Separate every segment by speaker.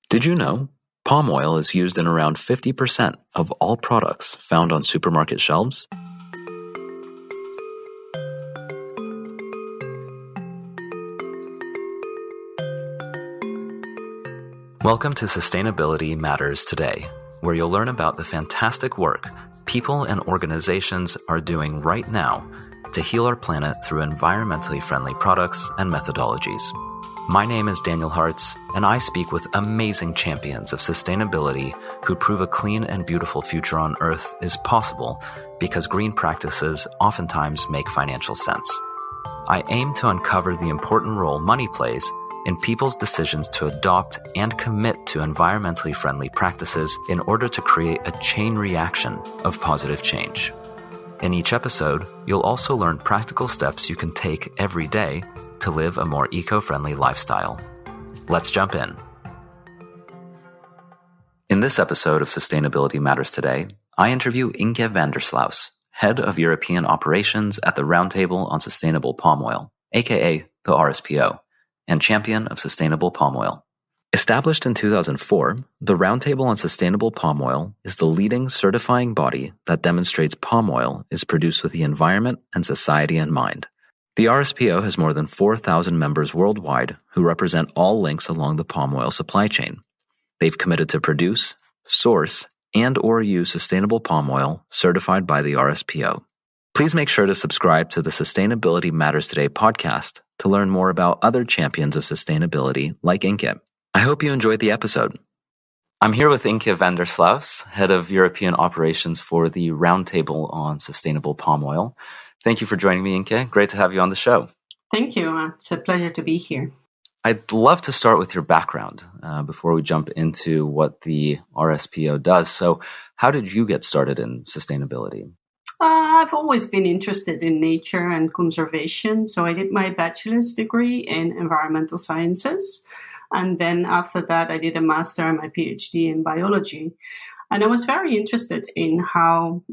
Speaker 1: Did you know palm oil is used in around 50% of all products found on supermarket shelves? Welcome to Sustainability Matters Today, where you'll learn about the fantastic work people and organizations are doing right now to heal our planet through environmentally friendly products and methodologies. My name is Daniel Hartz, and I speak with amazing champions of sustainability who prove a clean and beautiful future on Earth is possible because green practices oftentimes make financial sense. I aim to uncover the important role money plays in people's decisions to adopt and commit to environmentally friendly practices in order to create a chain reaction of positive change. In each episode, you'll also learn practical steps you can take every day to live a more eco-friendly lifestyle. Let's jump in. In this episode of Sustainability Matters Today, I interview Inke Van Der Sluijs, Head of European Operations at the Roundtable on Sustainable Palm Oil, aka the RSPO, and champion of sustainable palm oil. Established in 2004, the Roundtable on Sustainable Palm Oil is the leading certifying body that demonstrates palm oil is produced with the environment and society in mind. The RSPO has more than 4,000 members worldwide who represent all links along the palm oil supply chain. They've committed to produce, source, and/or use sustainable palm oil certified by the RSPO. Please make sure to subscribe to the Sustainability Matters Today podcast to learn more about other champions of sustainability like Inke. I hope you enjoyed the episode. I'm here with Inke Van Der Sluijs, Head of European Operations for the Roundtable on Sustainable Palm Oil. Thank you for joining me, Inke. Great to have you on the show.
Speaker 2: Thank you. It's a pleasure to be here.
Speaker 1: I'd love to start with your background before we jump into what the RSPO does. So how did you get started in sustainability?
Speaker 2: I've always been interested in nature and conservation. So I did my bachelor's degree in environmental sciences. And then after that, I did a master and my PhD in biology. And I was very interested in how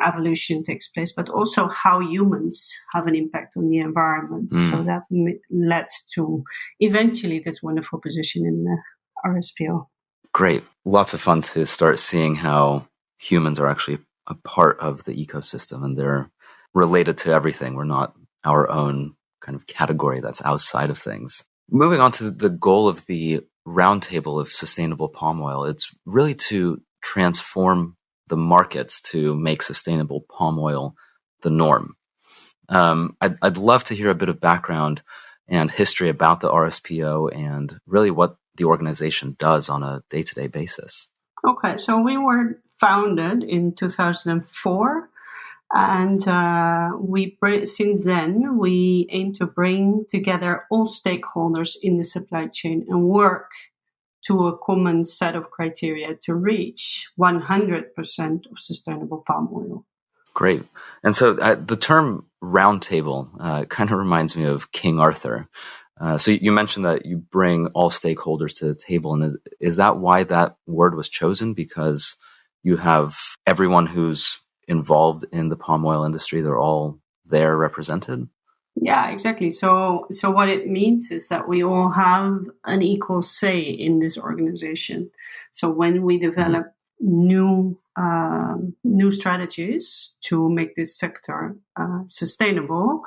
Speaker 2: evolution takes place, but also how humans have an impact on the environment. So that led to eventually this wonderful position in the RSPO.
Speaker 1: Great. Lots of fun to start seeing how humans are actually a part of the ecosystem and they're related to everything. We're not our own kind of category that's outside of things. Moving on to the goal of the Roundtable of Sustainable Palm Oil, it's really to transform the markets to make sustainable palm oil the norm. I'd love to hear a bit of background and history about the RSPO and really what the organization does on a day-to-day basis.
Speaker 2: Okay, so we were founded in 2004. And since then, we aim to bring together all stakeholders in the supply chain and work to a common set of criteria to reach 100% of sustainable palm oil.
Speaker 1: Great. And so the term roundtable kind of reminds me of King Arthur. So you mentioned that you bring all stakeholders to the table. And is that why that word was chosen? Because you have everyone who's involved in the palm oil industry, they're all there represented?
Speaker 2: Yeah, exactly. So what it means is that we all have an equal say in this organization. So when we develop new strategies to make this sector sustainable,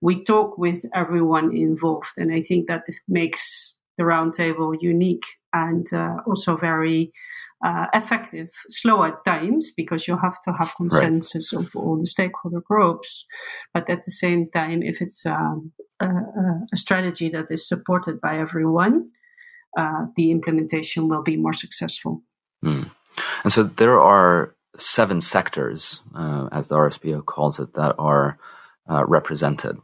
Speaker 2: we talk with everyone involved. And I think that makes the Roundtable unique and also very effective, slow at times, because you have to have consensus of all the stakeholder groups. But at the same time, if it's a strategy that is supported by everyone, the implementation will be more successful.
Speaker 1: And so there are 7 sectors, as the RSPO calls it, that are represented.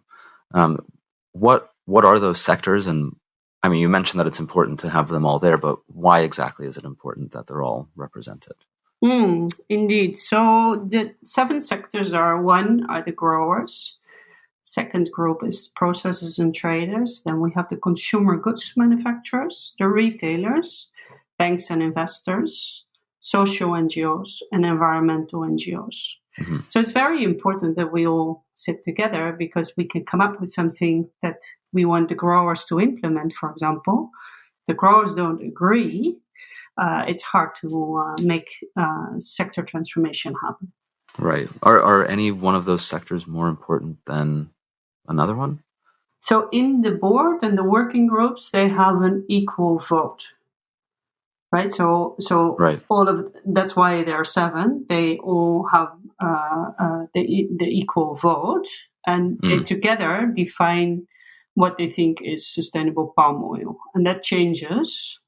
Speaker 1: What are those sectors? And I mean, you mentioned that it's important to have them all there, but why exactly is it important that they're all represented?
Speaker 2: Indeed. So the 7 sectors one are the growers. Second group is processors and traders. Then we have the consumer goods manufacturers, the retailers, banks and investors, social NGOs, and environmental NGOs. Mm-hmm. So it's very important that we all sit together because we can come up with something that we want the growers to implement, for example, the growers don't agree, it's hard to make sector transformation happen.
Speaker 1: Right. Are any one of those sectors more important than another one?
Speaker 2: So in the board and the working groups, they have an equal vote. Right, so
Speaker 1: right.
Speaker 2: That's why there are 7. They all have the equal vote, and they together define what they think is sustainable palm oil, and that changes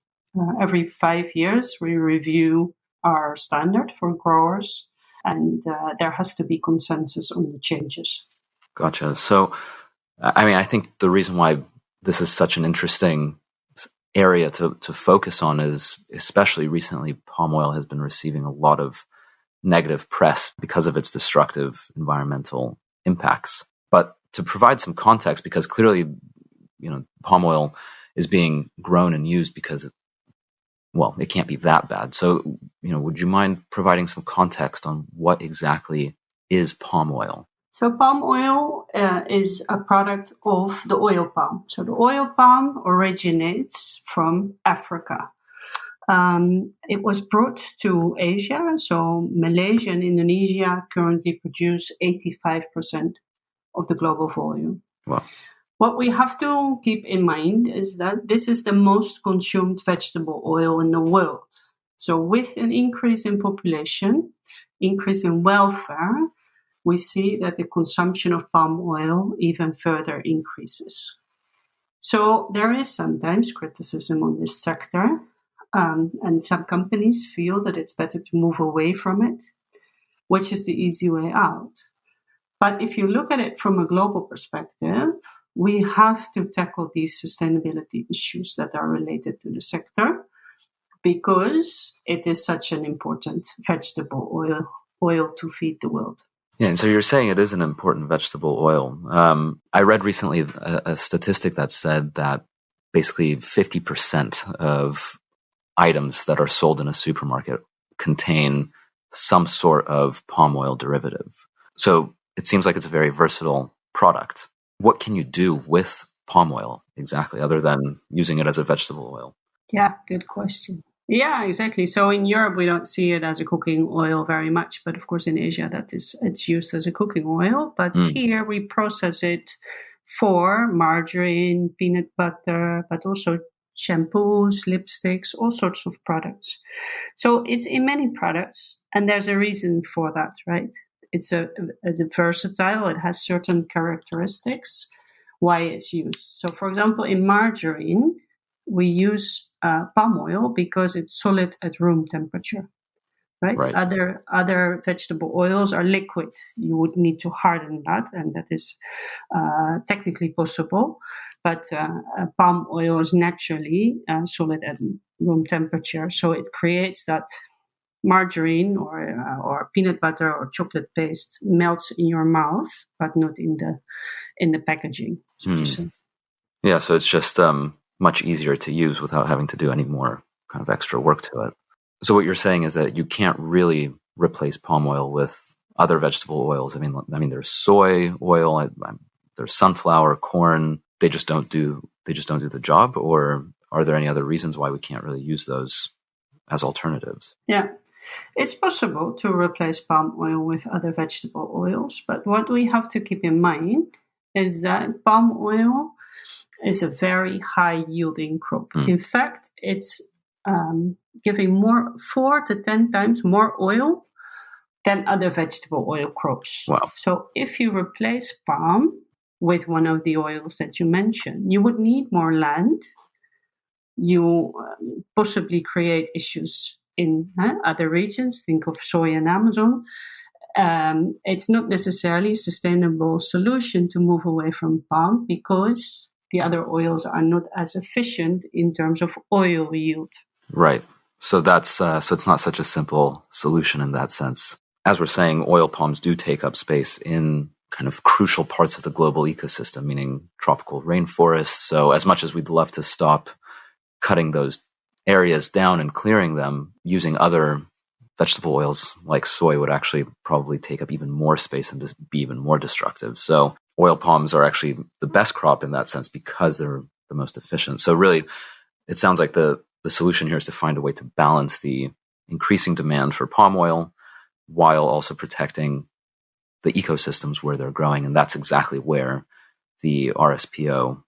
Speaker 2: every 5 years. We review our standard for growers, and there has to be consensus on the changes.
Speaker 1: Gotcha. So, I mean, I think the reason why this is such an interesting area to focus on is, especially recently, palm oil has been receiving a lot of negative press because of its destructive environmental impacts. But to provide some context, because clearly, palm oil is being grown and used because, it can't be that bad. So, would you mind providing some context on what exactly is palm oil?
Speaker 2: So palm oil is a product of the oil palm. So the oil palm originates from Africa. It was brought to Asia. So Malaysia and Indonesia currently produce 85% of the global volume.
Speaker 1: Wow.
Speaker 2: What we have to keep in mind is that this is the most consumed vegetable oil in the world. So with an increase in population, increase in welfare, we see that the consumption of palm oil even further increases. So there is sometimes criticism on this sector, and some companies feel that it's better to move away from it, which is the easy way out. But if you look at it from a global perspective, we have to tackle these sustainability issues that are related to the sector, because it is such an important vegetable oil to feed the world.
Speaker 1: Yeah, and so you're saying it is an important vegetable oil. I read recently a statistic that said that basically 50% of items that are sold in a supermarket contain some sort of palm oil derivative. So it seems like it's a very versatile product. What can you do with palm oil exactly, other than using it as a vegetable oil?
Speaker 2: Yeah, good question. Yeah, exactly. So in Europe, we don't see it as a cooking oil very much, but of course in Asia, it's used as a cooking oil. But here we process it for margarine, peanut butter, but also shampoos, lipsticks, all sorts of products. So it's in many products, and there's a reason for that, right? It's a versatile. It has certain characteristics why it's used. So, for example, in margarine, we use palm oil because it's solid at room temperature, right? Other vegetable oils are liquid. You would need to harden that, and that is technically possible. But palm oil is naturally solid at room temperature, so it creates that margarine or peanut butter or chocolate paste melts in your mouth, but not in the packaging.
Speaker 1: Yeah, so it's just much easier to use without having to do any more kind of extra work to it. So what you're saying is that you can't really replace palm oil with other vegetable oils. I mean, there's soy oil, there's sunflower, corn. They just don't do the job. Or are there any other reasons why we can't really use those as alternatives?
Speaker 2: Yeah, it's possible to replace palm oil with other vegetable oils, but what we have to keep in mind is that palm oil is a very high yielding crop. In fact, it's giving 4 to 10 times more oil than other vegetable oil crops.
Speaker 1: Wow.
Speaker 2: So if you replace palm with one of the oils that you mentioned, you would need more land. You possibly create issues in other regions. Think of soy in Amazon. It's not necessarily a sustainable solution to move away from palm because the other oils are not as efficient in terms of oil yield.
Speaker 1: Right. So so it's not such a simple solution in that sense. As we're saying, oil palms do take up space in kind of crucial parts of the global ecosystem, meaning tropical rainforests. So as much as we'd love to stop cutting those areas down and clearing them, using other vegetable oils like soy would actually probably take up even more space and just be even more destructive. So oil palms are actually the best crop in that sense because they're the most efficient. So really, it sounds like the solution here is to find a way to balance the increasing demand for palm oil while also protecting the ecosystems where they're growing. And that's exactly where the RSPO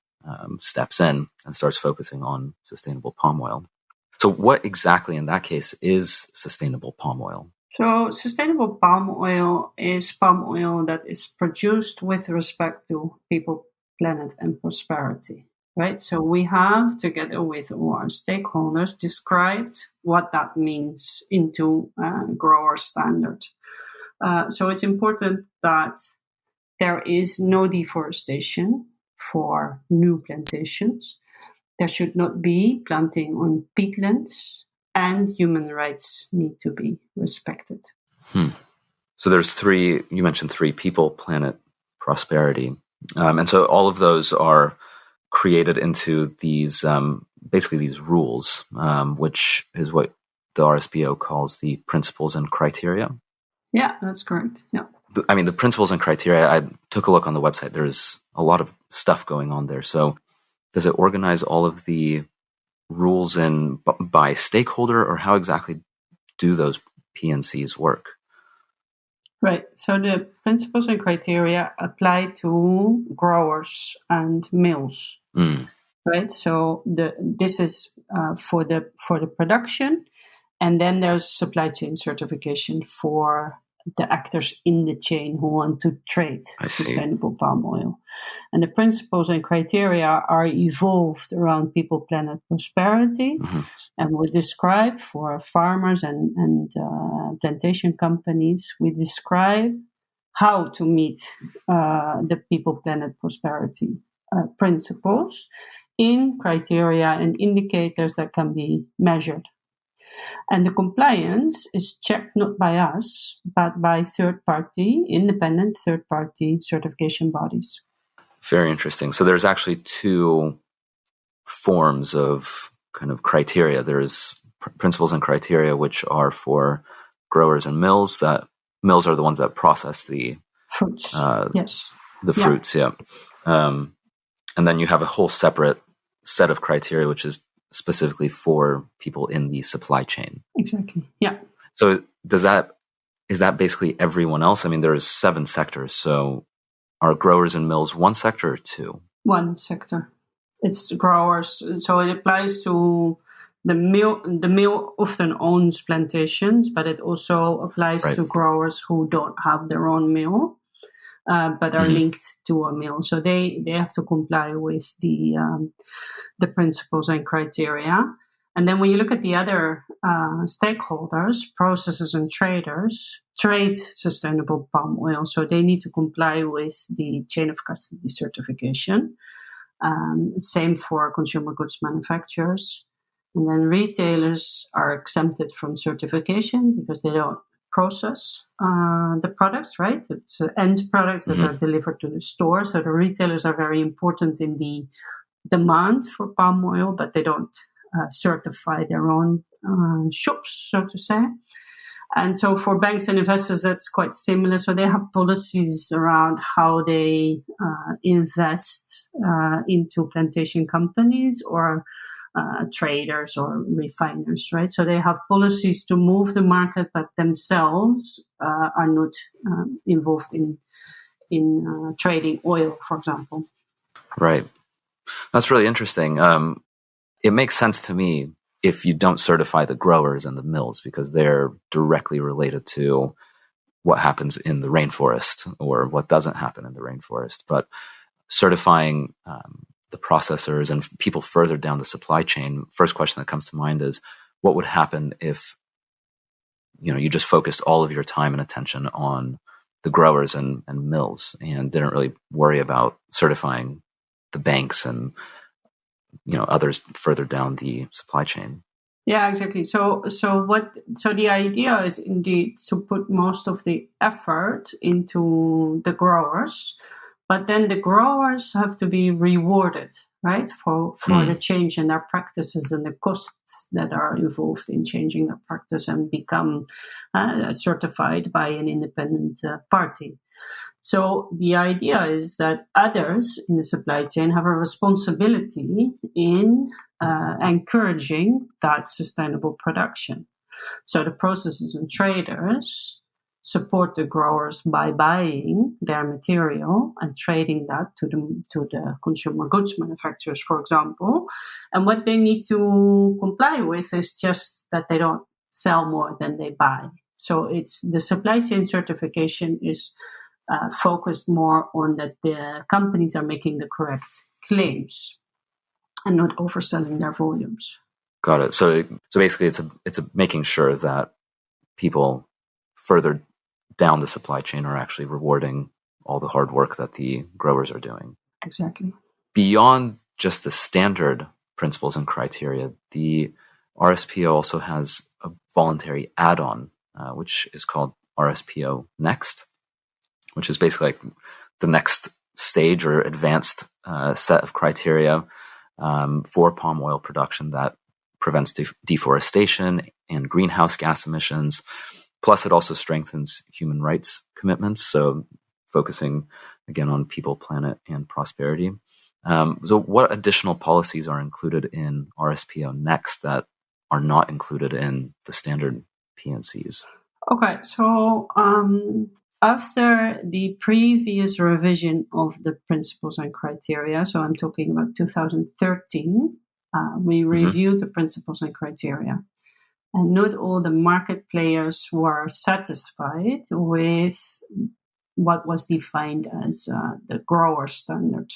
Speaker 1: steps in and starts focusing on sustainable palm oil. So what exactly in that case is sustainable palm oil?
Speaker 2: So sustainable palm oil is palm oil that is produced with respect to people, planet, and prosperity, right? So we have, together with all our stakeholders, described what that means into grower standard. So it's important that there is no deforestation for new plantations. There should not be planting on peatlands, and human rights need to be respected.
Speaker 1: So there's you mentioned three: people, planet, prosperity. And so all of those are created into these, basically these rules, which is what the RSPO calls the principles and criteria.
Speaker 2: Yeah, that's correct. Yeah.
Speaker 1: I mean, the principles and criteria, I took a look on the website. There's a lot of stuff going on there. So does it organize all of the rules by stakeholder, or how exactly do those PNCs work?
Speaker 2: Right. So the principles and criteria apply to growers and mills. Right. So this is for the production, and then there's supply chain certification for the actors in the chain who want to trade sustainable palm oil. And the principles and criteria are evolved around people, planet, prosperity, and we describe for farmers and plantation companies, we describe how to meet the people, planet, prosperity principles in criteria and indicators that can be measured. And the compliance is checked not by us, but by independent third-party certification bodies.
Speaker 1: Very interesting. So there's actually two forms of kind of criteria. There's principles and criteria, which are for growers and mills. That mills are the ones that process the
Speaker 2: fruits. Yes.
Speaker 1: The fruits, yeah. And then you have a whole separate set of criteria, which is specifically for people in the supply chain.
Speaker 2: Exactly. Yeah.
Speaker 1: So is that basically everyone else? I mean, there's 7 sectors. So are growers and mills one sector or two?
Speaker 2: One sector. It's growers. So it applies to the mill. The mill often owns plantations, but it also applies to growers who don't have their own mill, but are linked to a mill. So they have to comply with the principles and criteria. And then when you look at the other stakeholders, processors and traders, trade sustainable palm oil. So they need to comply with the chain of custody certification. Same for consumer goods manufacturers. And then retailers are exempted from certification because they don't process the products, right? It's end products that are delivered to the store. So the retailers are very important in the demand for palm oil, but they don't certify their own shops, so to say. And so for banks and investors, that's quite similar. So they have policies around how they invest into plantation companies or traders or refiners, right? So they have policies to move the market, but themselves are not involved in trading oil, for example.
Speaker 1: Right. That's really interesting. It makes sense to me if you don't certify the growers and the mills, because they're directly related to what happens in the rainforest or what doesn't happen in the rainforest. But certifying the processors and people further down the supply chain, first question that comes to mind is, what would happen if you just focused all of your time and attention on the growers and mills and didn't really worry about certifying the banks and others further down the supply chain?
Speaker 2: Yeah, exactly. So the idea is indeed to put most of the effort into the growers, but then the growers have to be rewarded, right, for the change in their practices and the costs that are involved in changing their practice and become certified by an independent party. So the idea is that others in the supply chain have a responsibility in encouraging that sustainable production. So the processors and traders support the growers by buying their material and trading that to the consumer goods manufacturers, for example. And what they need to comply with is just that they don't sell more than they buy. So it's the supply chain certification is focused more on that the companies are making the correct claims and not overselling their volumes.
Speaker 1: Got it. So basically, it's a making sure that people further down the supply chain are actually rewarding all the hard work that the growers are doing.
Speaker 2: Exactly.
Speaker 1: Beyond just the standard principles and criteria, the RSPO also has a voluntary add-on, which is called RSPO Next, which is basically like the next stage or advanced set of criteria for palm oil production that prevents deforestation and greenhouse gas emissions. Plus, it also strengthens human rights commitments, so focusing, again, on people, planet, and prosperity. So what additional policies are included in RSPO Next that are not included in the standard PNCs?
Speaker 2: Okay, so after the previous revision of the principles and criteria, so I'm talking about 2013, we reviewed the principles and criteria. And not all the market players were satisfied with what was defined as the grower standard.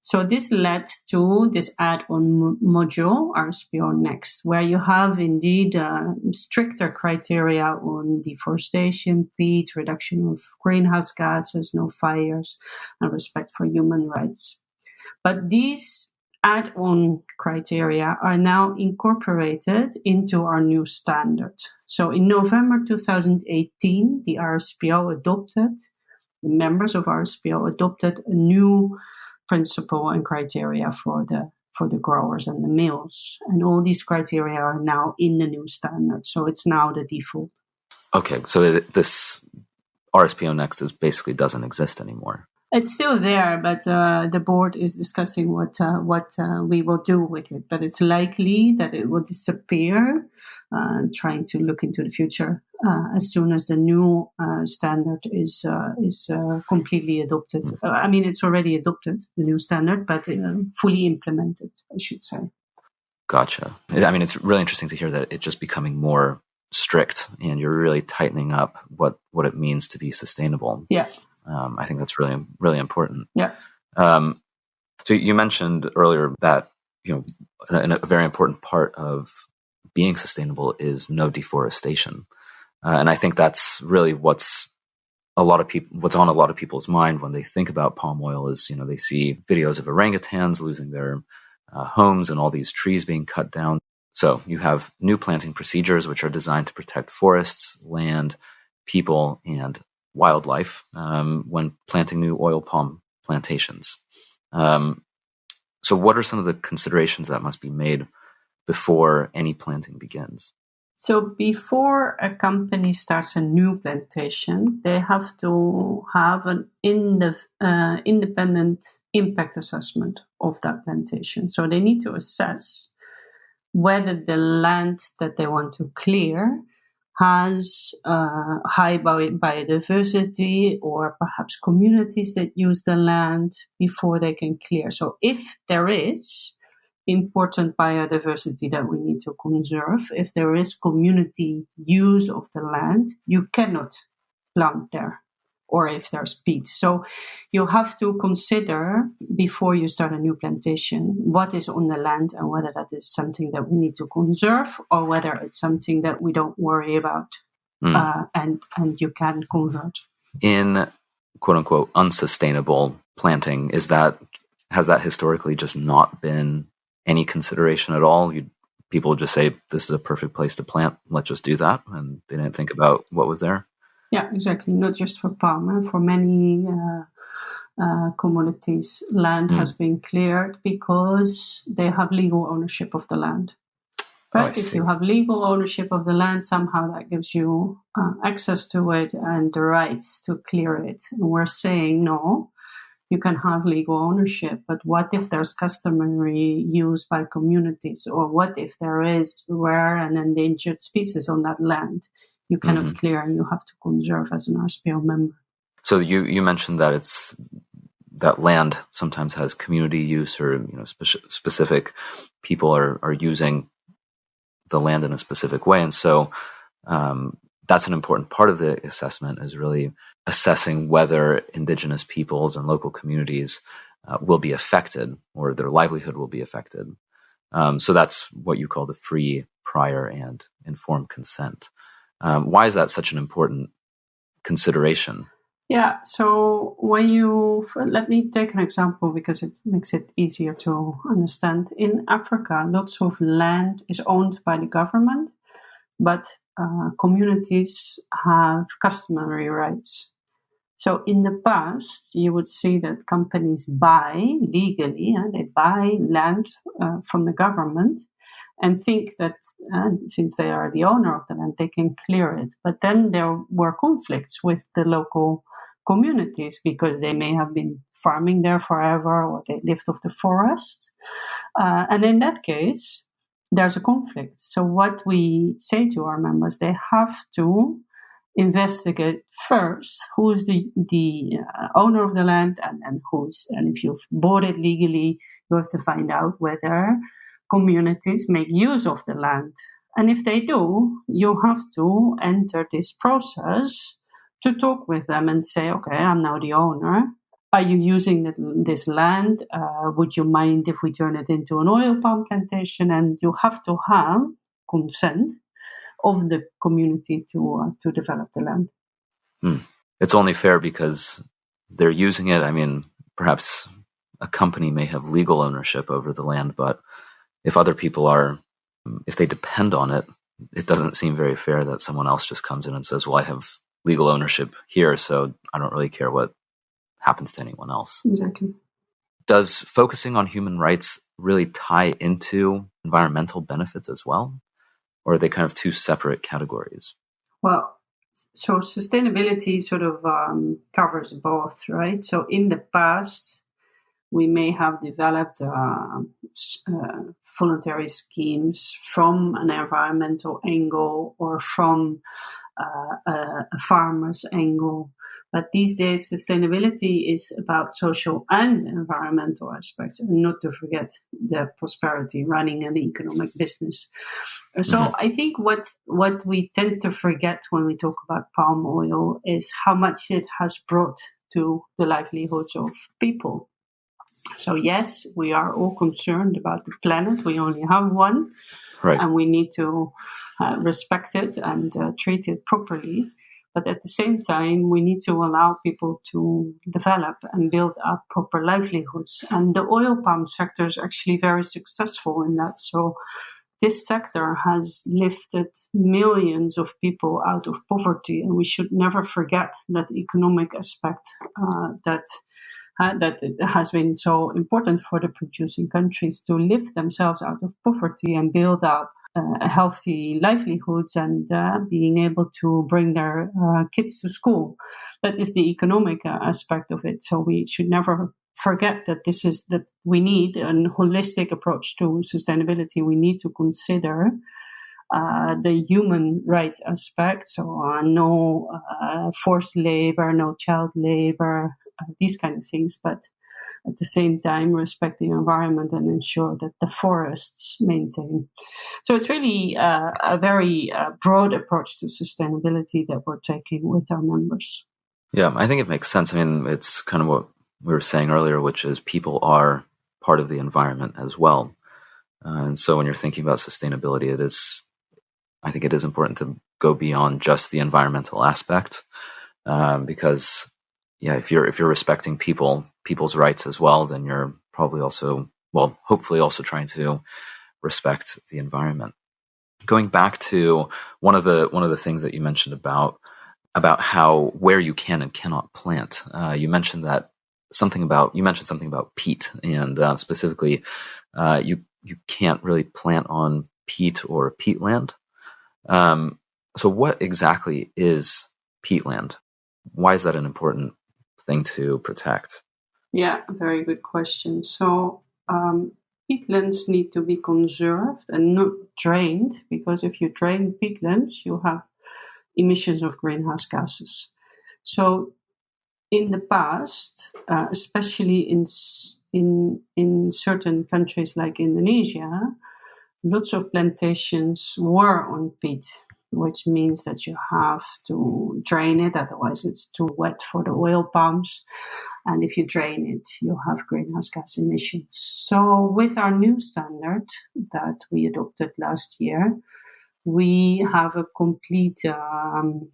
Speaker 2: So this led to this add-on module, RSPO Next, where you have indeed stricter criteria on deforestation, peat, reduction of greenhouse gases, no fires, and respect for human rights. But these add-on criteria are now incorporated into our new standard. So in November 2018, the members of RSPO adopted a new principle and criteria for the growers and the mills. And all these criteria are now in the new standard. So it's now the default.
Speaker 1: Okay, so this RSPO Next basically doesn't exist anymore.
Speaker 2: It's still there, but the board is discussing what we will do with it. But it's likely that it will disappear, trying to look into the future as soon as the new standard is completely adopted. I mean, it's already adopted, the new standard, but fully implemented, I should say.
Speaker 1: Gotcha. I mean, it's really interesting to hear that it's just becoming more strict and you're really tightening up what it means to be sustainable.
Speaker 2: Yeah.
Speaker 1: I think that's really, really important.
Speaker 2: Yeah.
Speaker 1: So you mentioned earlier that, a very important part of being sustainable is no deforestation. And I think that's really what's on a lot of people's mind when they think about palm oil is, they see videos of orangutans losing their homes and all these trees being cut down. So you have new planting procedures, which are designed to protect forests, land, people, and wildlife when planting new oil palm plantations. So what are some of the considerations that must be made before any planting begins?
Speaker 2: So before a company starts a new plantation, they have to have an independent impact assessment of that plantation. So they need to assess whether the land that they want to clear has high biodiversity or perhaps communities that use the land before they can clear. So if there is important biodiversity that we need to conserve, if there is community use of the land, you cannot plant there, or if there's peat. So you have to consider before you start a new plantation what is on the land and whether that is something that we need to conserve or whether it's something that we don't worry about and you can convert.
Speaker 1: In quote unquote unsustainable planting, has that historically just not been any consideration at all? People just say this is a perfect place to plant, let's just do that, and they didn't think about what was there?
Speaker 2: Yeah, exactly. Not just for palm, for many commodities, land has been cleared because they have legal ownership of the land. But if you have legal ownership of the land, somehow that gives you access to it and the rights to clear it. And we're saying, no, you can have legal ownership, but what if there's customary use by communities? Or what if there is rare and endangered species on that land? You cannot clear and you have to conserve as an RSPO member.
Speaker 1: So you mentioned that that land sometimes has community use, or specific people are using the land in a specific way, and so that's an important part of the assessment, is really assessing whether indigenous peoples and local communities will be affected, or their livelihood will be affected. So that's what you call the free, prior, and informed consent. Why is that such an important consideration?
Speaker 2: Yeah, so let me take an example because it makes it easier to understand. In Africa, lots of land is owned by the government, but communities have customary rights. So in the past, you would see that companies buy legally, they buy land from the government and think that since they are the owner of the land, they can clear it. But then there were conflicts with the local communities because they may have been farming there forever, or they lived off the forest. And in that case, there's a conflict. So what we say to our members, they have to investigate first who's the owner of the land and if you've bought it legally, you have to find out whether communities make use of the land. And if they do, you have to enter this process to talk with them and say, okay, I'm now the owner. Are you using this land? Would you mind if we turn it into an oil palm plantation? And you have to have consent of the community to develop the land.
Speaker 1: It's only fair because they're using it. I mean, perhaps a company may have legal ownership over the land, but if other people if they depend on it, it doesn't seem very fair that someone else just comes in and says, well, I have legal ownership here, so I don't really care what happens to anyone else.
Speaker 2: Exactly.
Speaker 1: Does focusing on human rights really tie into environmental benefits as well? Or are they kind of two separate categories?
Speaker 2: Well, so sustainability sort of covers both, right? So in the past, we may have developed voluntary schemes from an environmental angle or from a farmer's angle. But these days, sustainability is about social and environmental aspects, and not to forget the prosperity, running an economic business. So I think what we tend to forget when we talk about palm oil is how much it has brought to the livelihoods of people. So yes, we are all concerned about the planet. We only have one, right, and we need to respect it and treat it properly. But at the same time, we need to allow people to develop and build up proper livelihoods. And the oil palm sector is actually very successful in that. So this sector has lifted millions of people out of poverty. And we should never forget that economic aspect that it has been so important for the producing countries to lift themselves out of poverty and build up healthy livelihoods and being able to bring their kids to school. That is the economic aspect of it. So we should never forget that that we need a holistic approach to sustainability. We need to consider the human rights aspect, so no forced labor, no child labor, these kind of things, but at the same time respect the environment and ensure that the forests maintain. So it's really a very broad approach to sustainability that we're taking with our members.
Speaker 1: Yeah, I think it makes sense. I mean, it's kind of what we were saying earlier, which is people are part of the environment as well. And so when you're thinking about sustainability, I think it is important to go beyond just the environmental aspect, because if you're respecting people's rights as well, then you're probably also, hopefully also trying to respect the environment. Going back to one of the things that you mentioned about how where you can and cannot plant, you mentioned something about peat, and specifically, you can't really plant on peat or peatland. So what exactly is peatland? Why is that an important thing to protect?
Speaker 2: Yeah, very good question. So peatlands need to be conserved and not drained, because if you drain peatlands, you have emissions of greenhouse gases. So in the past, especially in certain countries like Indonesia, lots of plantations were on peat, which means that you have to drain it, otherwise it's too wet for the oil palms. And if you drain it, you have greenhouse gas emissions. So with our new standard that we adopted last year, we have a complete ban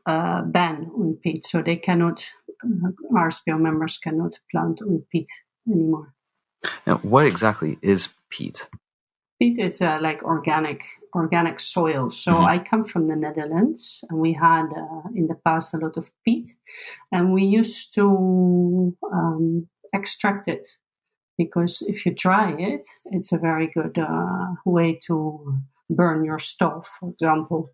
Speaker 2: on peat. So they cannot, RSPO members cannot plant on peat anymore.
Speaker 1: Now, what exactly is peat?
Speaker 2: Peat is like organic soil. So I come from the Netherlands, and we had in the past a lot of peat, and we used to extract it, because if you dry it, it's a very good way to burn your stove, for example.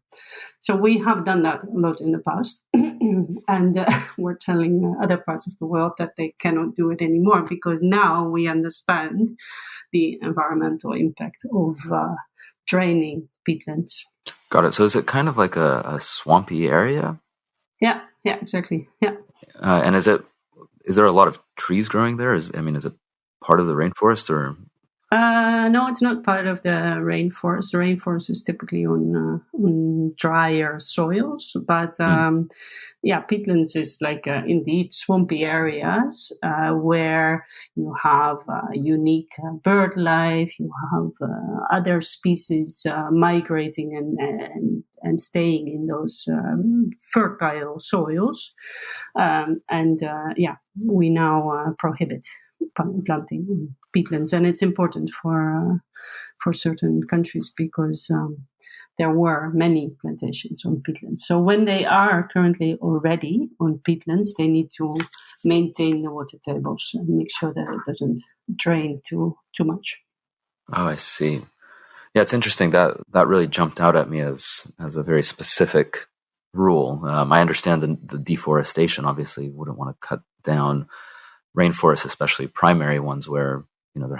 Speaker 2: So we have done that a lot in the past, and we're telling other parts of the world that they cannot do it anymore, because now we understand the environmental impact of draining peatlands.
Speaker 1: Got it. So is it kind of like a swampy area?
Speaker 2: Yeah, exactly. Yeah.
Speaker 1: And is there a lot of trees growing there? Is it part of the rainforest, or?
Speaker 2: No, it's not part of the rainforest. The rainforest is typically on drier soils, but peatlands is like indeed swampy areas where you have unique bird life. You have other species migrating and staying in those fertile soils, we now prohibit planting peatlands, and it's important for certain countries, because there were many plantations on peatlands. So when they are currently already on peatlands, they need to maintain the water tables and make sure that it doesn't drain too much.
Speaker 1: Oh, I see. Yeah, it's interesting that really jumped out at me as a very specific rule. I understand the deforestation. Obviously, wouldn't want to cut down rainforests, especially primary ones where there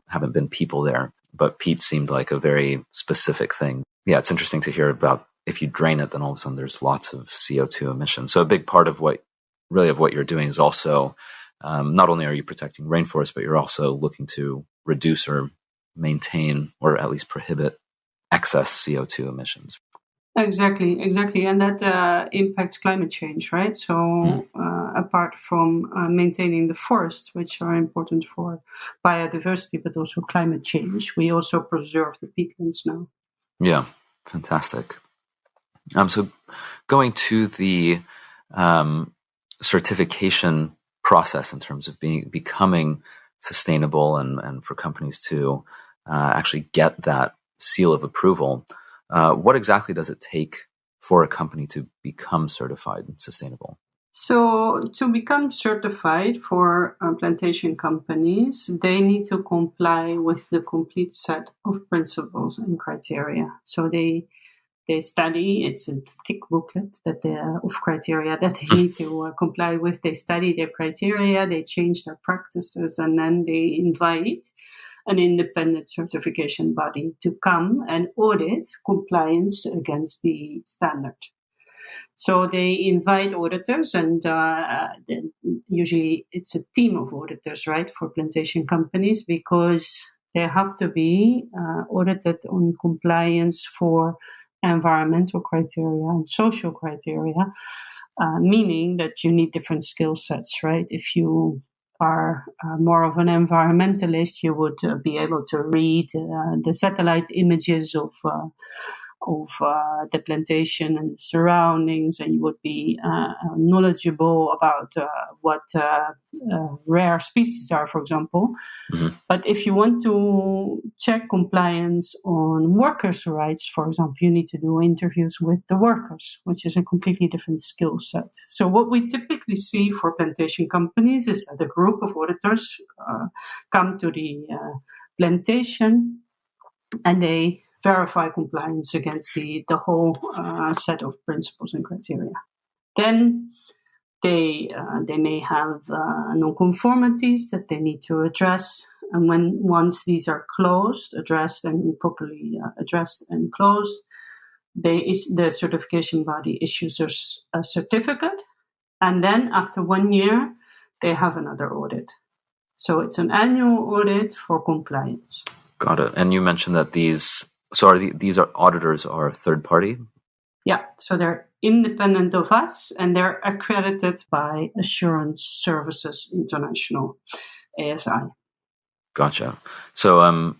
Speaker 1: haven't been people there. But peat seemed like a very specific thing. Yeah, it's interesting to hear about if you drain it, then all of a sudden there's lots of CO2 emissions. So a big part of what you're doing is also not only are you protecting rainforests, but you're also looking to reduce or maintain, or at least prohibit, excess CO2 emissions.
Speaker 2: Exactly, and that impacts climate change, right? So apart from maintaining the forests, which are important for biodiversity, but also climate change, we also preserve the peatlands now.
Speaker 1: Yeah, fantastic. So going to the certification process in terms of becoming sustainable and for companies to actually get that seal of approval, what exactly does it take for a company to become certified sustainable?
Speaker 2: So to become certified for plantation companies, they need to comply with the complete set of principles and criteria. So they study, it's a thick booklet of criteria that they need to comply with. They study their criteria, they change their practices, and then they invite an independent certification body to come and audit compliance against the standard. So they invite auditors, and usually it's a team of auditors, right, for plantation companies, because they have to be audited on compliance for environmental criteria and social criteria, meaning that you need different skill sets, right? If you are more of an environmentalist, you would be able to read the satellite images of the plantation and the surroundings, and you would be knowledgeable about what rare species are, for example. Mm-hmm. But if you want to check compliance on workers' rights, for example, you need to do interviews with the workers, which is a completely different skill set. So what we typically see for plantation companies is that a group of auditors come to the plantation, and they verify compliance against the whole set of principles and criteria. Then they may have non-conformities that they need to address, and once these are addressed and properly addressed and closed, the certification body issues a certificate, and then after 1 year they have another audit. So it's an annual audit for compliance.
Speaker 1: Got it. And you mentioned that these auditors are third party?
Speaker 2: Yeah, so they're independent of us, and they're accredited by Assurance Services International, ASI.
Speaker 1: Gotcha. So,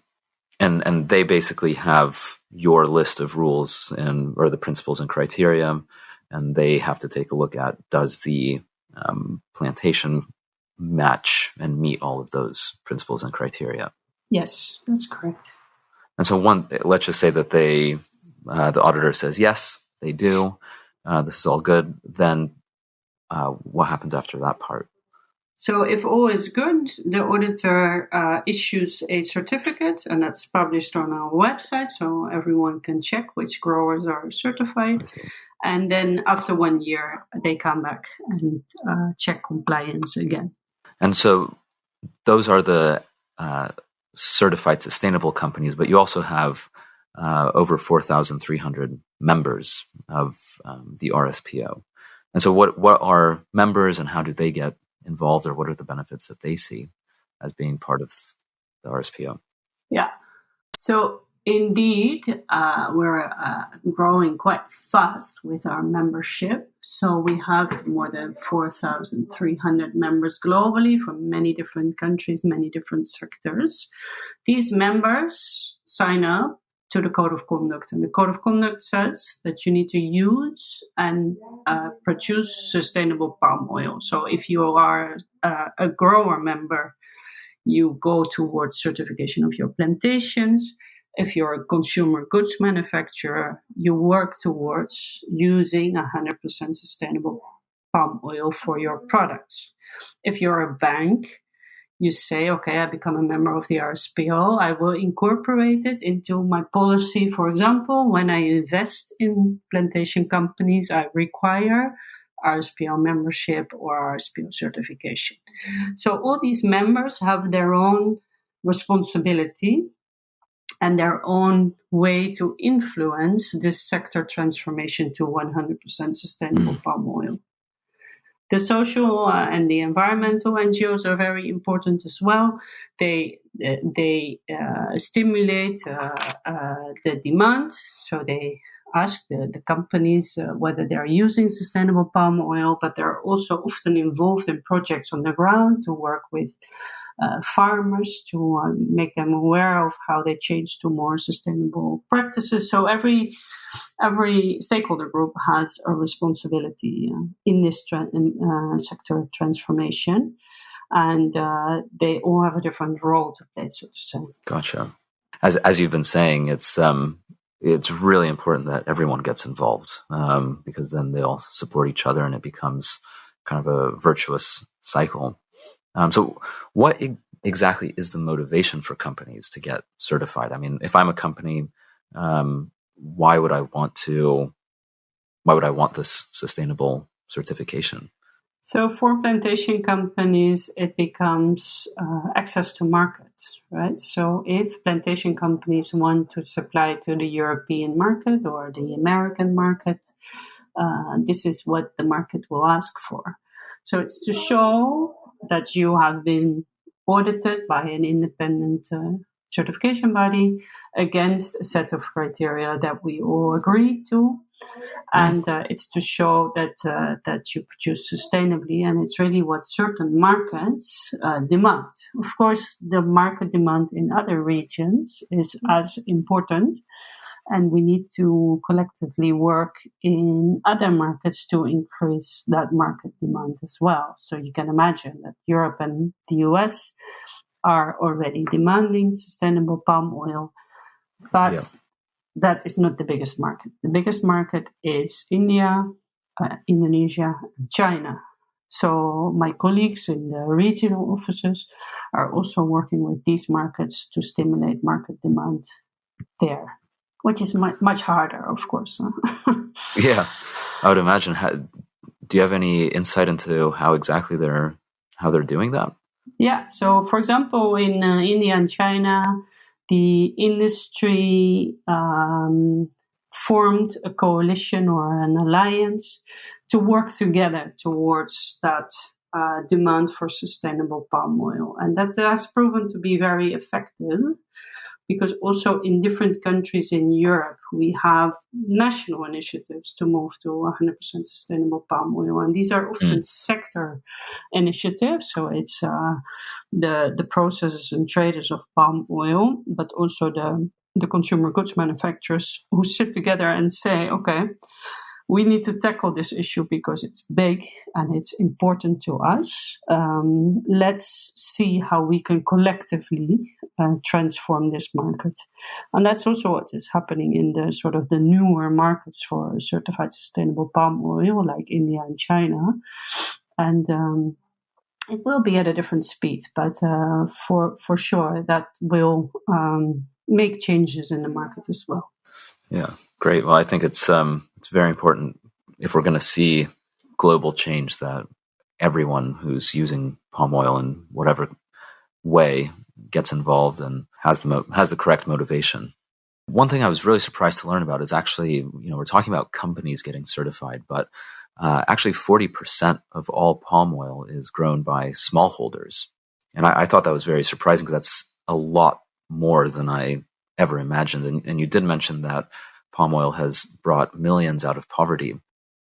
Speaker 1: and they basically have your list of rules or the principles and criteria, and they have to take a look at, does the plantation match and meet all of those principles and criteria?
Speaker 2: Yes, that's correct.
Speaker 1: And so let's just say that the auditor says, yes, they do. This is all good. Then what happens after that part?
Speaker 2: So if all is good, the auditor issues a certificate, and that's published on our website, so everyone can check which growers are certified. And then after 1 year, they come back and check compliance again.
Speaker 1: And so those are the certified sustainable companies, but you also have over 4,300 members of the RSPO. And so what are members, and how do they get involved, or what are the benefits that they see as being part of the RSPO?
Speaker 2: Yeah. So indeed, we're growing quite fast with our membership. So we have more than 4,300 members globally from many different countries, many different sectors. These members sign up to the Code of Conduct. And the Code of Conduct says that you need to use and produce sustainable palm oil. So if you are a grower member, you go towards certification of your plantations. If you're a consumer goods manufacturer, you work towards using 100% sustainable palm oil for your products. If you're a bank, you say, okay, I become a member of the RSPO. I will incorporate it into my policy. For example, when I invest in plantation companies, I require RSPO membership or RSPO certification. So all these members have their own responsibility and their own way to influence this sector transformation to 100% sustainable palm oil. The social and the environmental NGOs are very important as well. They stimulate the demand, so they ask the companies whether they're using sustainable palm oil, but they're also often involved in projects on the ground to work with farmers to make them aware of how they change to more sustainable practices. So every stakeholder group has a responsibility in this sector transformation, and they all have a different role to play, so to say.
Speaker 1: Gotcha. As you've been saying, it's really important that everyone gets involved, because then they'll support each other, and it becomes kind of a virtuous cycle. So what exactly is the motivation for companies to get certified? I mean, if I'm a company, why would I want this sustainable certification?
Speaker 2: So for plantation companies, it becomes access to market, right? So if plantation companies want to supply to the European market or the American market, this is what the market will ask for. So it's to show that you have been audited by an independent certification body against a set of criteria that we all agree to. And it's to show that you produce sustainably, and it's really what certain markets demand. Of course, the market demand in other regions is as important, and we need to collectively work in other markets to increase that market demand as well. So you can imagine that Europe and the US are already demanding sustainable palm oil, but that is not the biggest market. The biggest market is India, Indonesia, and China. So my colleagues in the regional offices are also working with these markets to stimulate market demand there, which is much harder, of course.
Speaker 1: Yeah, I would imagine. Do you have any insight into how exactly they're doing that?
Speaker 2: Yeah. So, for example, in India and China, the industry formed a coalition or an alliance to work together towards that demand for sustainable palm oil. And that has proven to be very effective, because also in different countries in Europe, we have national initiatives to move to 100% sustainable palm oil. And these are often sector initiatives. So it's the processors and traders of palm oil, but also the consumer goods manufacturers who sit together and say, okay, we need to tackle this issue because it's big and it's important to us. Let's see how we can collectively transform this market. And that's also what is happening in the sort of the newer markets for certified sustainable palm oil, like India and China. And it will be at a different speed, but for sure that will make changes in the market as well.
Speaker 1: Yeah, great. Well, I think it's very important if we're going to see global change that everyone who's using palm oil in whatever way gets involved and has the correct motivation. One thing I was really surprised to learn about is actually, we're talking about companies getting certified, but actually 40% of all palm oil is grown by smallholders. And I thought that was very surprising because that's a lot more than I ever imagined. And you did mention that palm oil has brought millions out of poverty.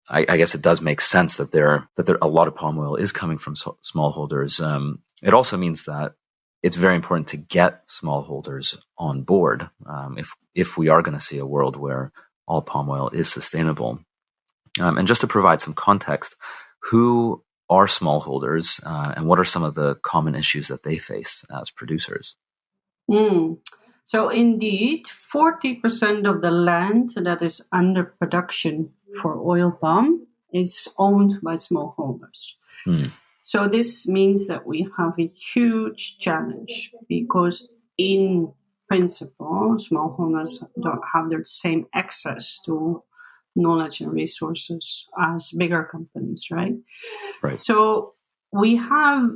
Speaker 1: I guess it does make sense that there a lot of palm oil is coming from smallholders. It also means that it's very important to get smallholders on board if we are going to see a world where all palm oil is sustainable. And just to provide some context, who are smallholders and what are some of the common issues that they face as producers?
Speaker 2: So indeed, 40% of the land that is under production for oil palm is owned by smallholders. So this means that we have a huge challenge because in principle, smallholders don't have the same access to knowledge and resources as bigger companies, right?
Speaker 1: Right.
Speaker 2: So we have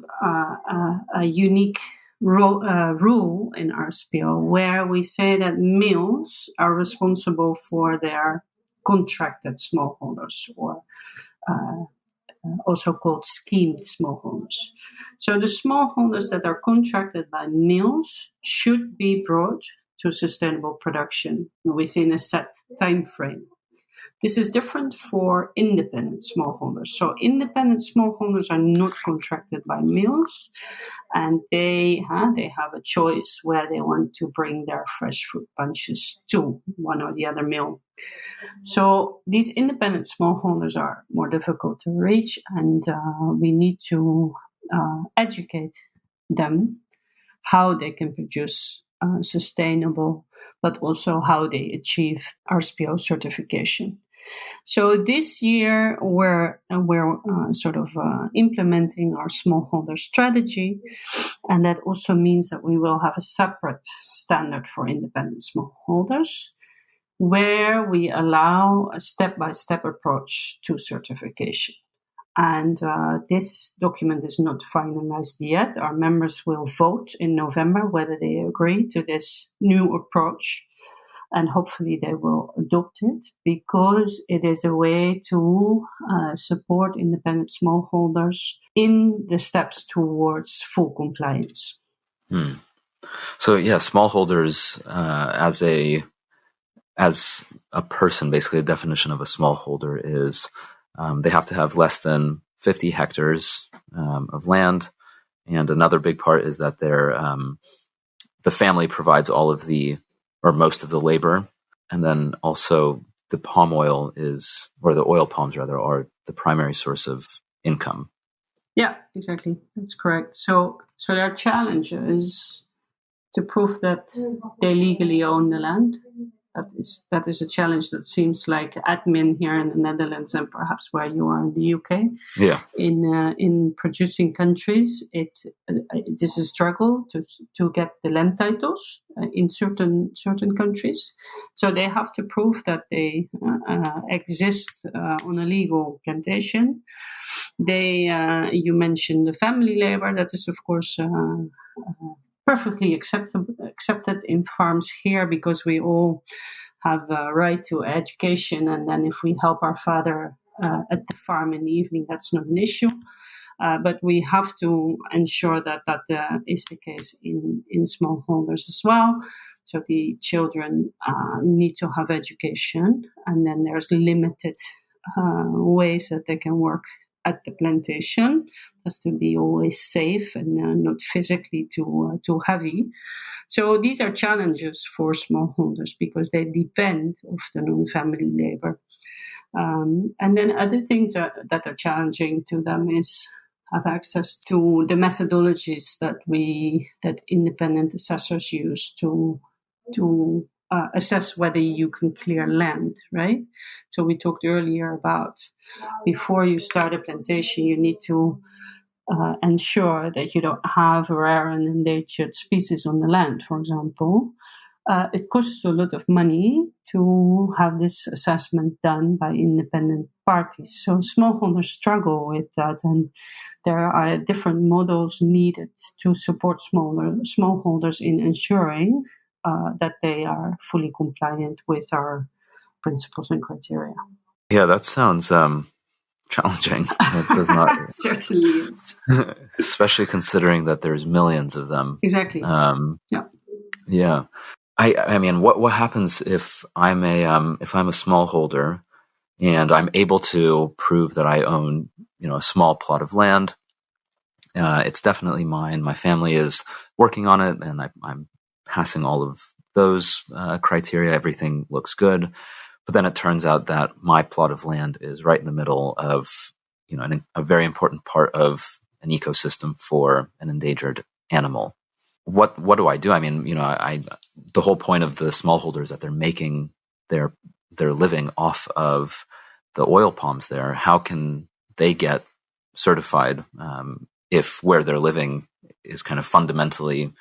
Speaker 2: a unique rule in RSPO where we say that mills are responsible for their contracted smallholders, or also called schemed smallholders. So the smallholders that are contracted by mills should be brought to sustainable production within a set time frame. This is different for independent smallholders. So independent smallholders are not contracted by mills, and they have a choice where they want to bring their fresh fruit bunches to, one or the other mill. So these independent smallholders are more difficult to reach, and we need to educate them how they can produce sustainable, but also how they achieve RSPO certification. So this year we're implementing our smallholder strategy, and that also means that we will have a separate standard for independent smallholders, where we allow a step-by-step approach to certification. And this document is not finalized yet. Our members will vote in November whether they agree to this new approach. And hopefully they will adopt it, because it is a way to support independent smallholders in the steps towards full compliance.
Speaker 1: So yeah, smallholders as a person, basically the definition of a smallholder is they have to have less than 50 hectares of land. And another big part is that the family provides all of the, or most of the labor. And then also the palm oil the oil palms rather, are the primary source of income.
Speaker 2: Yeah, exactly. That's correct. So their challenge is to prove that they legally own the land, that is a challenge that seems like admin here in the Netherlands and perhaps where you are in the UK.
Speaker 1: Yeah.
Speaker 2: In producing countries, it is a struggle to get the land titles in certain countries. So they have to prove that they exist on a legal plantation. You mentioned the family labor. That is, of course, perfectly accepted in farms here because we all have a right to education. And then if we help our father at the farm in the evening, that's not an issue. But we have to ensure that is the case in smallholders as well. So the children need to have education, and then there's limited ways that they can work at the plantation. It has to be always safe and not physically too heavy. So these are challenges for smallholders because they depend often on family labor. And then other things that are challenging to them is have access to the methodologies that independent assessors use to assess whether you can clear land, right? So we talked earlier about before you start a plantation, you need to ensure that you don't have rare and endangered species on the land, for example. It costs a lot of money to have this assessment done by independent parties. So smallholders struggle with that, and there are different models needed to support smallholders in ensuring that they are fully compliant with our principles and criteria.
Speaker 1: Yeah, that sounds challenging. It does not.
Speaker 2: It certainly is.
Speaker 1: Especially considering that there's millions of them.
Speaker 2: Exactly.
Speaker 1: Yeah. I mean, what happens if I'm a smallholder and I'm able to prove that I own, a small plot of land? It's definitely mine. My family is working on it, and I'm passing all of those criteria. Everything looks good, but then it turns out that my plot of land is right in the middle of, a very important part of an ecosystem for an endangered animal. What do I do? I mean, the whole point of the smallholder is that they're making their living off of the oil palms there. How can they get certified if where they're living is kind of fundamentally,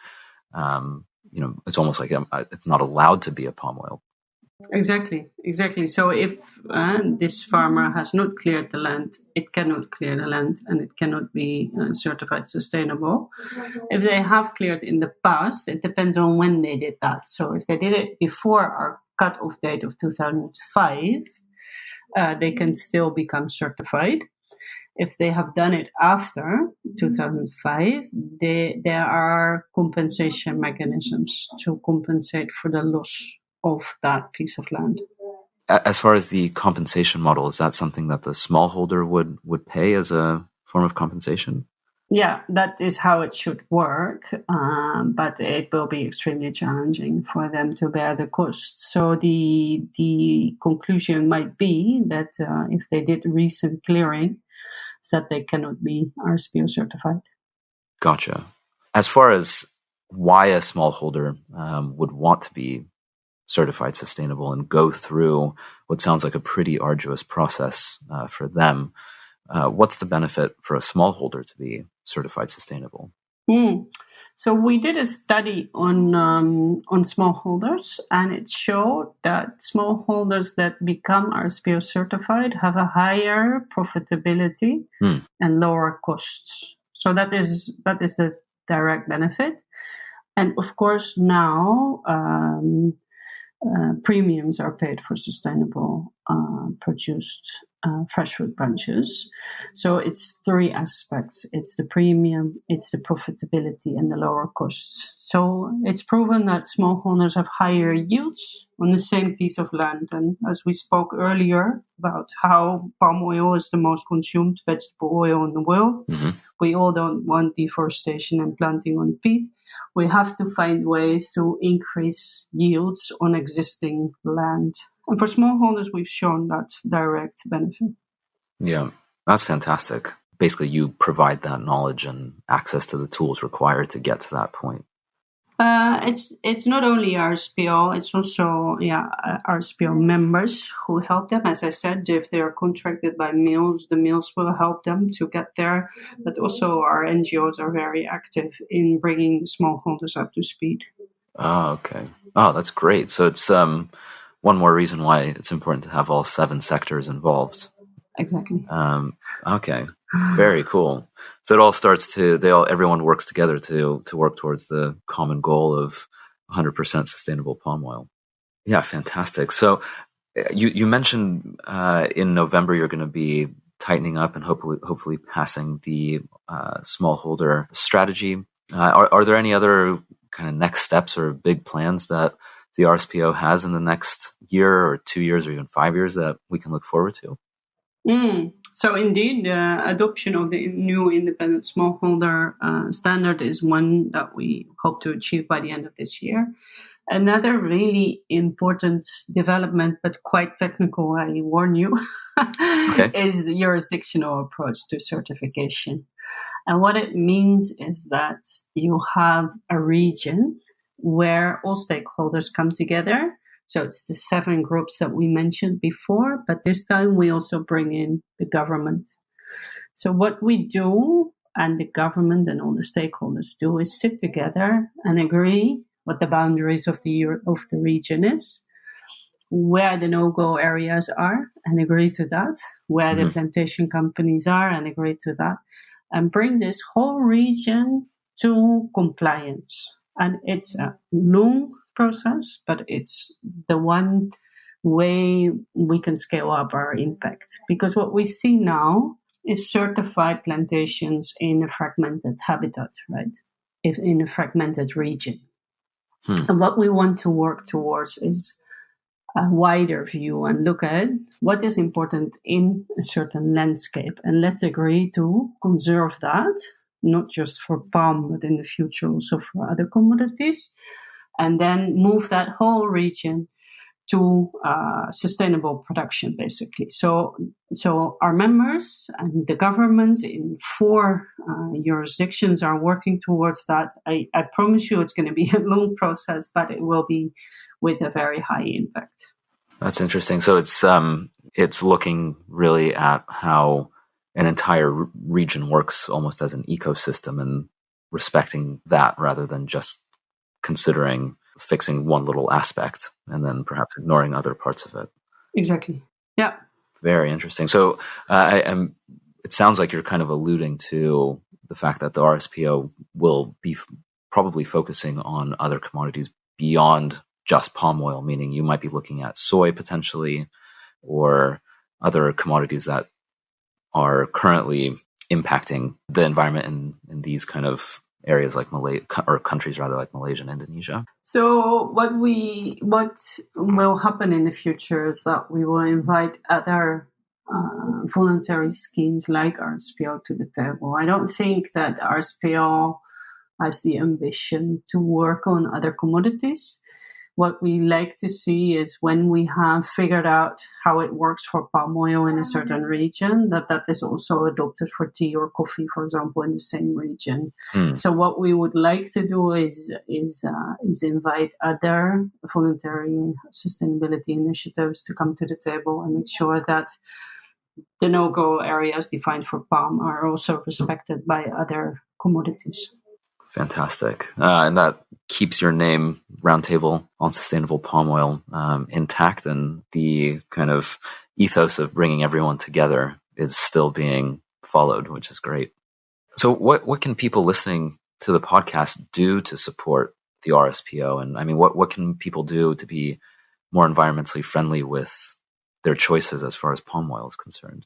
Speaker 1: it's almost like it's not allowed to be a palm oil?
Speaker 2: Exactly. So if this farmer has not cleared the land, it cannot clear the land and it cannot be certified sustainable. If they have cleared in the past, it depends on when they did that. So if they did it before our cutoff date of 2005, they can still become certified. If they have done it after 2005, there are compensation mechanisms to compensate for the loss of that piece of land.
Speaker 1: As far as the compensation model, is that something that the smallholder would pay as a form of compensation?
Speaker 2: Yeah, that is how it should work, but it will be extremely challenging for them to bear the cost. So the conclusion might be that if they did recent clearing, that they cannot be RSPO certified.
Speaker 1: Gotcha. As far as why a smallholder would want to be certified sustainable and go through what sounds like a pretty arduous process for them, what's the benefit for a smallholder to be certified sustainable?
Speaker 2: So we did a study on smallholders, and it showed that smallholders that become RSPO certified have a higher profitability and lower costs. So that is the direct benefit. And of course, now premiums are paid for sustainable produced fresh fruit bunches. So it's three aspects. It's the premium, it's the profitability, and the lower costs. So it's proven that smallholders have higher yields on the same piece of land. And as we spoke earlier about how palm oil is the most consumed vegetable oil in the world, we all don't want deforestation and planting on peat. We have to find ways to increase yields on existing land. And for smallholders, we've shown that direct benefit.
Speaker 1: Yeah, that's fantastic. Basically, you provide that knowledge and access to the tools required to get to that point.
Speaker 2: It's not only RSPO, it's also RSPO members who help them. As I said, if they are contracted by mills, the mills will help them to get there. But also our NGOs are very active in bringing the smallholders up to speed.
Speaker 1: Oh, okay. Oh, that's great. So it's one more reason why it's important to have all 7 sectors involved.
Speaker 2: Exactly.
Speaker 1: Okay. Very cool. So it all starts everyone works together to work towards the common goal of 100% sustainable palm oil. Yeah, fantastic. So you mentioned in November you're going to be tightening up and hopefully passing the smallholder strategy. Are there any other kind of next steps or big plans that the RSPO has in the next year or 2 years or even 5 years that we can look forward to?
Speaker 2: So indeed, the adoption of the new independent smallholder standard is one that we hope to achieve by the end of this year. Another really important development, but quite technical, I warn you, is the jurisdictional approach to certification. And what it means is that you have a region where all stakeholders come together. So it's the 7 groups that we mentioned before, but this time we also bring in the government. So what we do, and the government and all the stakeholders do, is sit together and agree what the boundaries of the region is, where the no-go areas are, and agree to that, where the plantation companies are, and agree to that, and bring this whole region to compliance. And it's a long process, but it's the one way we can scale up our impact. Because what we see now is certified plantations in a fragmented habitat, right? If in a fragmented region. And what we want to work towards is a wider view and look at what is important in a certain landscape. And let's agree to conserve that, not just for palm, but in the future also for other commodities. And then move that whole region to sustainable production, basically. So our members and the governments in 4 jurisdictions are working towards that. I promise you it's going to be a long process, but it will be with a very high impact.
Speaker 1: That's interesting. So it's looking really at how an entire region works almost as an ecosystem and respecting that rather than just considering fixing one little aspect and then perhaps ignoring other parts of it.
Speaker 2: Exactly. Yeah.
Speaker 1: Very interesting. So it sounds like you're kind of alluding to the fact that the RSPO will be probably focusing on other commodities beyond just palm oil, meaning you might be looking at soy potentially or other commodities that are currently impacting the environment in these kind of areas like countries rather like Malaysia and Indonesia.
Speaker 2: So what will happen in the future is that we will invite other voluntary schemes like RSPO to the table. I don't think that RSPO has the ambition to work on other commodities. What we like to see is when we have figured out how it works for palm oil in a certain region, that is also adopted for tea or coffee, for example, in the same region. So what we would like to do is invite other voluntary sustainability initiatives to come to the table and make sure that the no-go areas defined for palm are also respected by other commodities.
Speaker 1: Fantastic. And that keeps your name, Roundtable on Sustainable Palm Oil, intact, and the kind of ethos of bringing everyone together is still being followed, which is great. So what can people listening to the podcast do to support the RSPO? And I mean, what can people do to be more environmentally friendly with their choices as far as palm oil is concerned?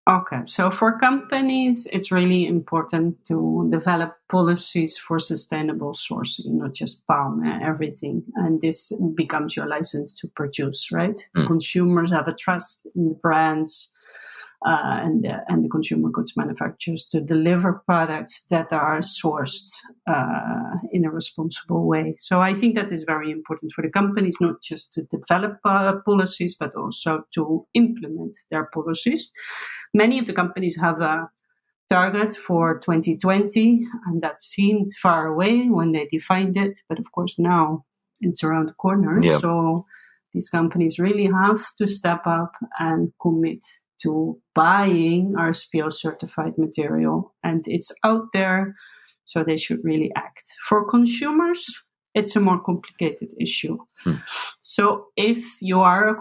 Speaker 2: Okay, so for companies, it's really important to develop policies for sustainable sourcing, not just palm, everything. And this becomes your license to produce, right? Consumers have a trust in the brands and the consumer goods manufacturers to deliver products that are sourced in a responsible way. So I think that is very important for the companies, not just to develop policies, but also to implement their policies. Many of the companies have a target for 2020, and that seemed far away when they defined it. But of course, now it's around the corner.
Speaker 1: Yep.
Speaker 2: So these companies really have to step up and commit to buying RSPO certified material. And it's out there, so they should really act. For consumers, it's a more complicated issue. So if you are a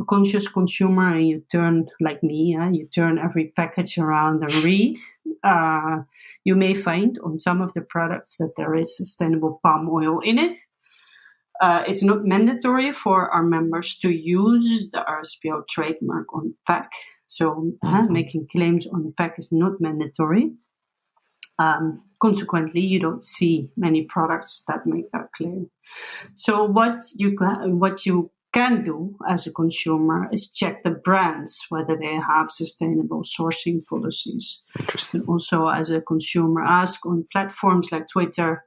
Speaker 2: conscious consumer and you turn, like me, you turn every package around and read, you may find on some of the products that there is sustainable palm oil in it. It's not mandatory for our members to use the RSPO trademark on pack. So making claims on pack is not mandatory. Consequently, you don't see many products that make that claim. So what you can do as a consumer is check the brands, whether they have sustainable sourcing policies.
Speaker 1: Interesting.
Speaker 2: And also as a consumer, ask on platforms like Twitter,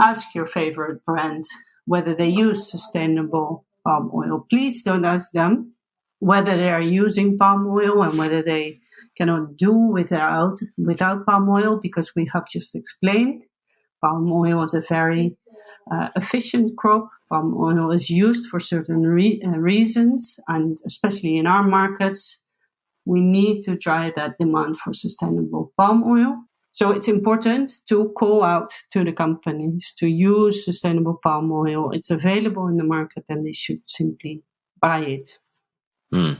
Speaker 2: ask your favorite brand whether they use sustainable palm oil. Please don't ask them whether they are using palm oil and whether they cannot do without palm oil, because we have just explained palm oil is a very efficient crop. Palm oil is used for certain reasons, and especially in our markets, we need to drive that demand for sustainable palm oil. So it's important to call out to the companies to use sustainable palm oil. It's available in the market and they should simply buy it.
Speaker 1: I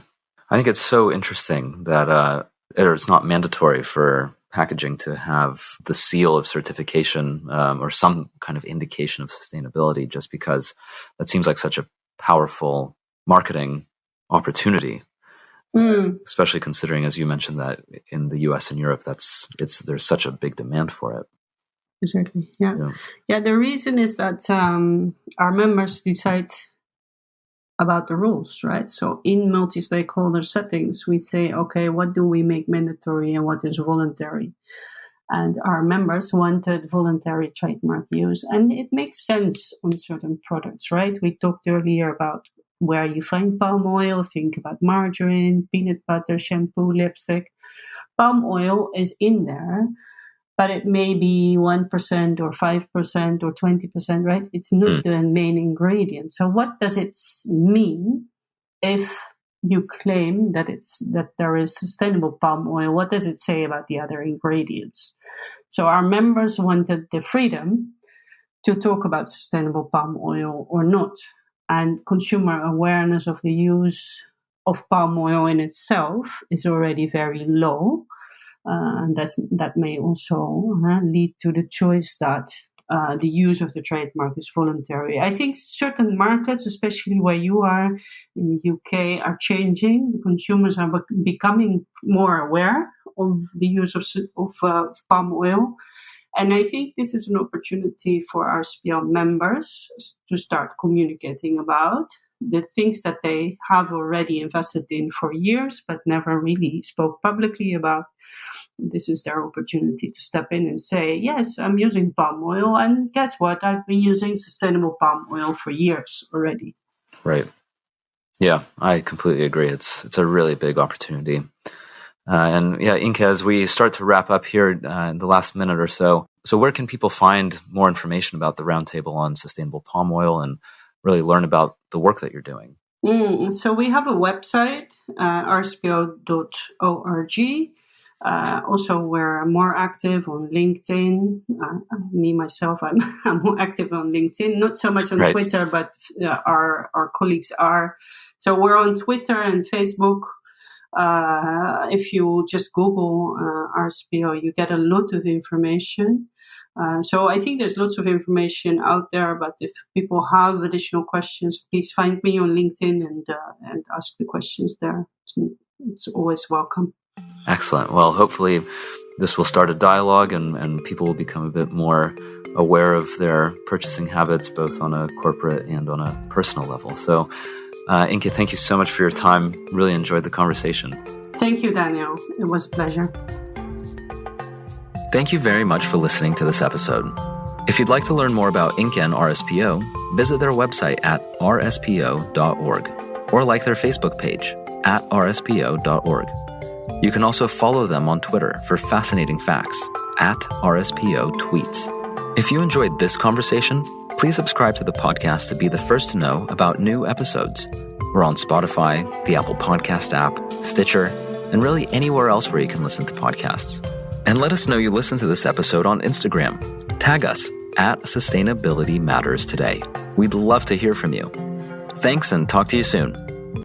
Speaker 1: think it's so interesting that it's not mandatory for packaging to have the seal of certification or some kind of indication of sustainability, just because that seems like such a powerful marketing opportunity. Especially considering, as you mentioned, that in the US and Europe, there's such a big demand for it.
Speaker 2: Exactly. Yeah. The reason is that our members decide about the rules, right? So in multi-stakeholder settings, we say, okay, what do we make mandatory and what is voluntary? And our members wanted voluntary trademark use, and it makes sense on certain products, right? We talked earlier about where you find palm oil. Think about margarine, peanut butter, shampoo, lipstick. Palm oil is in there, but it may be 1% or 5% or 20%, right? It's not the main ingredient. So what does it mean if you claim that there is sustainable palm oil? What does it say about the other ingredients? So our members wanted the freedom to talk about sustainable palm oil or not. And consumer awareness of the use of palm oil in itself is already very low. And that may also lead to the choice that the use of the trademark is voluntary. I think certain markets, especially where you are in the UK, are changing. The consumers are becoming more aware of the use of palm oil. And I think this is an opportunity for RSPO members to start communicating about the things that they have already invested in for years, but never really spoke publicly about. This is their opportunity to step in and say, yes, I'm using palm oil. And guess what? I've been using sustainable palm oil for years already.
Speaker 1: Right. Yeah, I completely agree. It's a really big opportunity. And yeah, Inke, as we start to wrap up here in the last minute or so where can people find more information about the Roundtable on sustainable palm oil and really learn about the work that you're doing?
Speaker 2: So we have a website, rspo.org. Also, we're more active on LinkedIn. Me, myself, I'm more active on LinkedIn, not so much on Twitter, but our colleagues are. So we're on Twitter and Facebook. If you just Google RSPO, you get a lot of information. So I think there's lots of information out there, but if people have additional questions, please find me on LinkedIn and ask the questions there. It's always welcome.
Speaker 1: Excellent. Well, hopefully this will start a dialogue and people will become a bit more aware of their purchasing habits, both on a corporate and on a personal level. So, Inke, thank you so much for your time. Really enjoyed the conversation. Thank you, Daniel. It was a pleasure. Thank you very much for listening to this episode. If you'd like to learn more about Inke and RSPO, visit their website at rspo.org or like their Facebook page at rspo.org. You can also follow them on Twitter for fascinating facts at RSPO Tweets. If you enjoyed this conversation, please subscribe to the podcast to be the first to know about new episodes. We're on Spotify, the Apple Podcast app, Stitcher, and really anywhere else where you can listen to podcasts. And let us know you listened to this episode on Instagram. Tag us at Sustainability Matters Today. We'd love to hear from you. Thanks and talk to you soon.